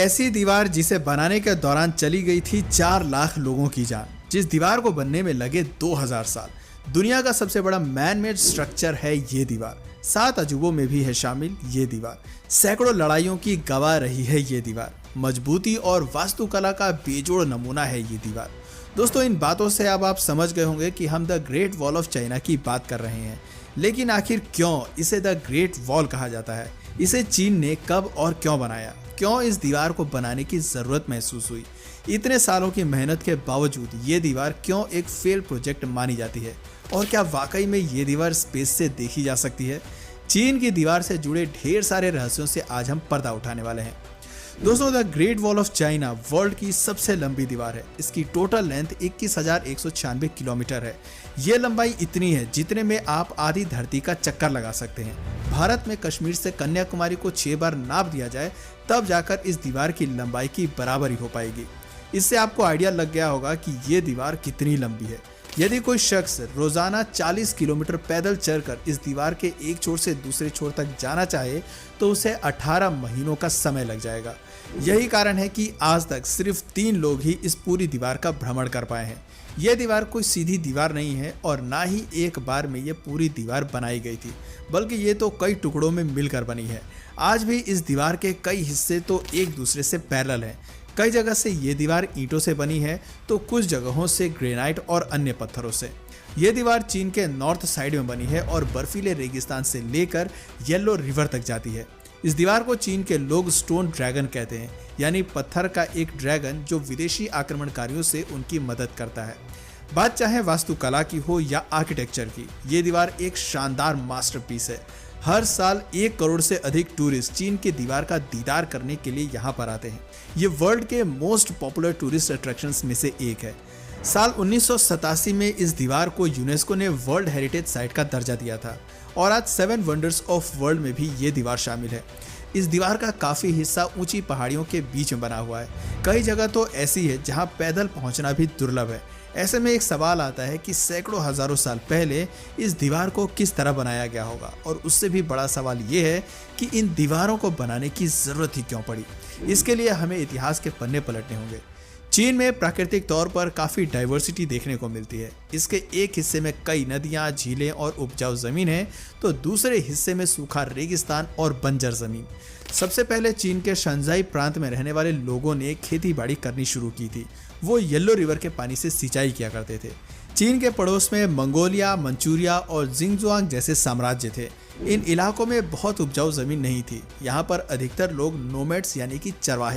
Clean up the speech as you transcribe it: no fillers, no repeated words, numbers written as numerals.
ऐसी दीवार जिसे बनाने के दौरान चली गई थी 4 लाख लोगों की जान। जिस दीवार को बनने में लगे 2000 साल। दुनिया का सबसे बड़ा मैन मेड स्ट्रक्चर है ये दीवार। 7 अजूबों में भी है शामिल ये दीवार। सैकड़ों लड़ाइयों की गवाह रही है ये दीवार। मजबूती और वास्तुकला का बेजोड़ नमूना है ये दीवार। दोस्तों, इन बातों से अब आप समझ गए होंगे कि हम the great wall of China की बात कर रहे हैं। लेकिन आखिर क्यों इसे द ग्रेट वॉल कहा जाता है? इसे चीन ने कब और क्यों बनाया? क्यों इस दीवार को बनाने की जरूरत महसूस हुई? इतने सालों की मेहनत के बावजूद ये दीवार क्यों एक फेल प्रोजेक्ट मानी जाती है? और क्या वाकई में ये दीवार स्पेस से देखी जा सकती है? चीन की दीवार से जुड़े ढेर सारे रहस्यों से आज हम पर्दा उठाने वाले हैं। दोस्तों, the great wall of China world की सबसे लंबी दीवार है। इसकी टोटल लेंथ 21,196 किलोमीटर है। ये लंबाई इतनी है जितने में आप आधी धरती का चक्कर लगा सकते हैं। भारत में कश्मीर से कन्याकुमारी को 6 बार नाप दिया जाए तब जाकर इस दीवार की लंबाई की बराबरी हो पाएगी। इससे आपको आइडिया लग गया होगा कि ये दीवार कितनी लंबी है। यदि कोई शख्स रोजाना 40 किलोमीटर पैदल चलकर इस दीवार के एक छोर से दूसरे छोर तक जाना चाहे तो उसे 18 महीनों का समय लग जाएगा। यही कारण है कि आज तक सिर्फ 3 लोग ही इस पूरी दीवार का भ्रमण कर पाए हैं। यह दीवार कोई सीधी दीवार नहीं है और ना ही एक बार में ये पूरी दीवार बनाई गई थी, बल्कि ये तो कई टुकड़ों में मिलकर बनी है। आज भी इस दीवार के कई हिस्से तो एक दूसरे से पैरेलल हैं। कई जगह से ये दीवार ईंटों से बनी है तो कुछ जगहों से ग्रेनाइट और अन्य पत्थरों से। ये दीवार चीन के नॉर्थ साइड में बनी है और बर्फीले रेगिस्तान से लेकर येलो रिवर तक जाती है। इस दीवार को चीन के लोग स्टोन ड्रैगन कहते हैं, यानी पत्थर का एक ड्रैगन जो विदेशी आक्रमणकारियों से उनकी मदद करता है। बात चाहे वास्तुकला की हो या आर्किटेक्चर की, ये दीवार एक शानदार मास्टरपीस है। हर साल 1 करोड़ से अधिक टूरिस्ट चीन की दीवार का दीदार करने के लिए यहाँ पर आते हैं। ये वर्ल्ड के मोस्ट पॉपुलर टूरिस्ट अट्रैक्शंस में से एक है। साल 1987 में इस दीवार को यूनेस्को ने वर्ल्ड हेरिटेज साइट का दर्जा दिया था और आज 7 वंडर्स ऑफ वर्ल्ड में भी ये दीवार शामिल है। इस दीवार का काफी हिस्सा ऊंची पहाड़ियों के बीच में बना हुआ है। कई जगह तो ऐसी है जहां पैदल पहुंचना भी दुर्लभ है। ऐसे में एक सवाल आता है कि सैकड़ों हजारों साल पहले इस दीवार को किस तरह बनाया गया होगा, और उससे भी बड़ा सवाल ये है कि इन दीवारों को बनाने की जरूरत ही क्यों पड़ी। इसके लिए हमें इतिहास के पन्ने पलटने होंगे। चीन में प्राकृतिक तौर पर काफ़ी डाइवर्सिटी देखने को मिलती है। इसके एक हिस्से में कई नदियां, झीलें और उपजाऊ ज़मीन है तो दूसरे हिस्से में सूखा रेगिस्तान और बंजर ज़मीन। सबसे पहले चीन के शंजाई प्रांत में रहने वाले लोगों ने खेती बाड़ी करनी शुरू की थी। वो येलो रिवर के पानी से सिंचाई किया करते थे। चीन के पड़ोस में मंगोलिया, मंचूरिया और जिंगजुआंग जैसे साम्राज्य थे। इन इलाकों में बहुत उपजाऊ ज़मीन नहीं थी। यहाँ पर अधिकतर लोग नोमैड्स यानी कि चरवाहे